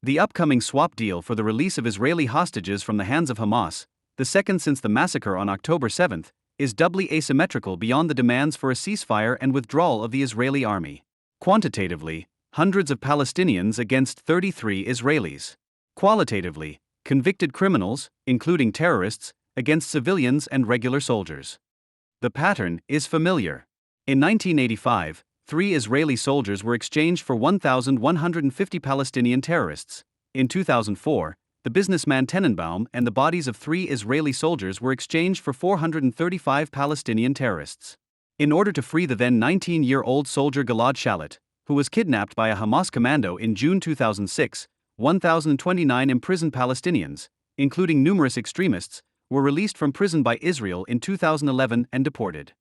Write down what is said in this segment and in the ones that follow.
The upcoming swap deal for the release of Israeli hostages from the hands of Hamas, the second since the massacre on October 7, is doubly asymmetrical beyond the demands for a ceasefire and withdrawal of the Israeli army. Quantitatively, hundreds of Palestinians against 33 Israelis. Qualitatively, convicted criminals, including terrorists, against civilians and regular soldiers. The pattern is familiar. In 1985, 3 Israeli soldiers were exchanged for 1,150 Palestinian terrorists. In 2004, the businessman Tenenbaum and the bodies of 3 Israeli soldiers were exchanged for 435 Palestinian terrorists. In order to free the then 19-year-old soldier Gilad Shalit, who was kidnapped by a Hamas commando in June 2006, 1,029 imprisoned Palestinians, including numerous extremists, were released from prison by Israel in 2011 and deported.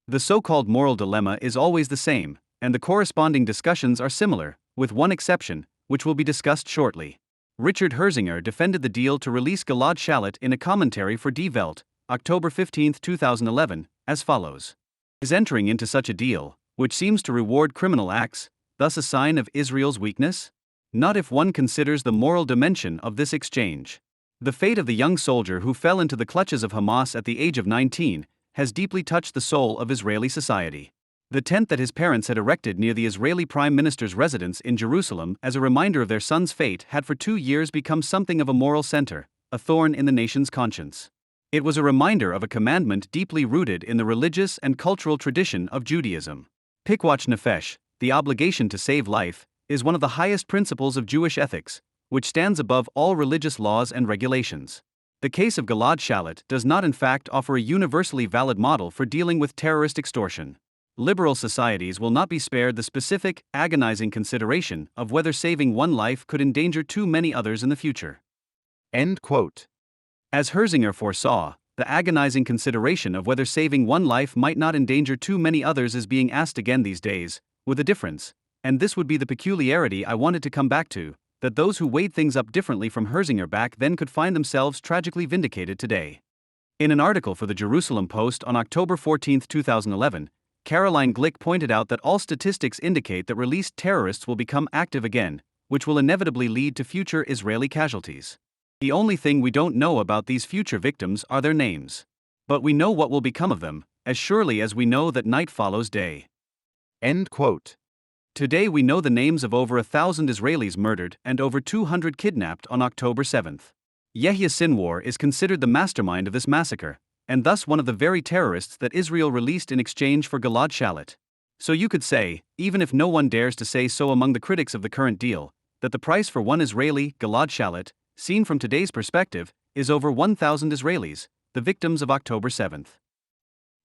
The so-called moral dilemma is always the same, and the corresponding discussions are similar, with one exception, which will be discussed shortly. Richard Herzinger defended the deal to release Gilad Shalit in a commentary for Die Welt, October 15, 2011, as follows. Is entering into such a deal, which seems to reward criminal acts, thus a sign of Israel's weakness? Not if one considers the moral dimension of this exchange. The fate of the young soldier who fell into the clutches of Hamas at the age of 19 has deeply touched the soul of Israeli society. The tent that his parents had erected near the Israeli Prime Minister's residence in Jerusalem as a reminder of their son's fate had for 2 years become something of a moral center, a thorn in the nation's conscience. It was a reminder of a commandment deeply rooted in the religious and cultural tradition of Judaism. Pikwach nefesh, the obligation to save life, is one of the highest principles of Jewish ethics, which stands above all religious laws and regulations. The case of Gilad Shalit does not in fact offer a universally valid model for dealing with terrorist extortion. Liberal societies will not be spared the specific, agonizing consideration of whether saving one life could endanger too many others in the future. End quote. As Herzinger foresaw, the agonizing consideration of whether saving one life might not endanger too many others is being asked again these days, with a difference, and this would be the peculiarity I wanted to come back to, that those who weighed things up differently from Herzinger back then could find themselves tragically vindicated today. In an article for the Jerusalem Post on October 14, 2011, Caroline Glick pointed out that all statistics indicate that released terrorists will become active again, which will inevitably lead to future Israeli casualties. The only thing we don't know about these future victims are their names. But we know what will become of them, as surely as we know that night follows day. End quote. Today we know the names of over 1,000 Israelis murdered and over 200 kidnapped on October 7. Yehia Sinwar is considered the mastermind of this massacre, and thus one of the very terrorists that Israel released in exchange for Gilad Shalit. So you could say, even if no one dares to say so among the critics of the current deal, that the price for one Israeli, Gilad Shalit, seen from today's perspective, is over 1,000 Israelis, the victims of October 7.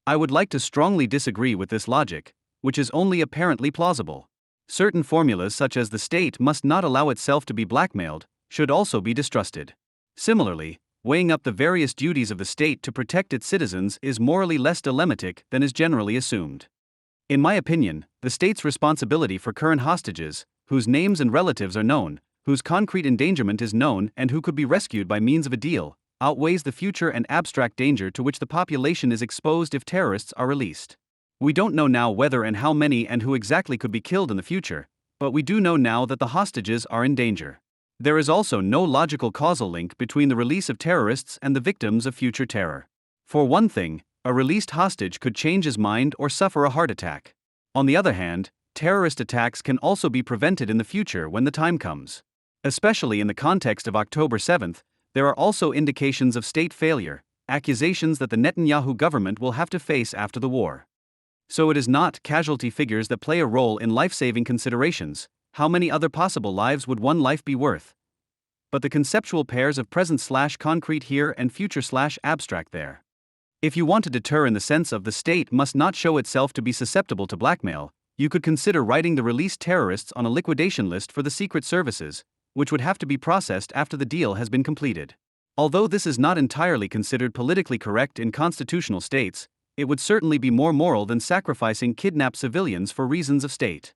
I would like to strongly disagree with this logic, which is only apparently plausible. Certain formulas such as the state must not allow itself to be blackmailed, should also be distrusted. Similarly, weighing up the various duties of the state to protect its citizens is morally less dilemmatic than is generally assumed. In my opinion, the state's responsibility for current hostages, whose names and relatives are known, whose concrete endangerment is known and who could be rescued by means of a deal, outweighs the future and abstract danger to which the population is exposed if terrorists are released. We don't know now whether and how many and who exactly could be killed in the future, but we do know now that the hostages are in danger. There is also no logical causal link between the release of terrorists and the victims of future terror. For one thing, a released hostage could change his mind or suffer a heart attack. On the other hand, terrorist attacks can also be prevented in the future when the time comes. Especially in the context of October 7, there are also indications of state failure, accusations that the Netanyahu government will have to face after the war. So it is not casualty figures that play a role in life-saving considerations. How many other possible lives would one life be worth? But the conceptual pairs of present/concrete here and future/abstract there. If you want to deter in the sense of the state must not show itself to be susceptible to blackmail, you could consider writing the released terrorists on a liquidation list for the secret services, which would have to be processed after the deal has been completed. Although this is not entirely considered politically correct in constitutional states, it would certainly be more moral than sacrificing kidnapped civilians for reasons of state.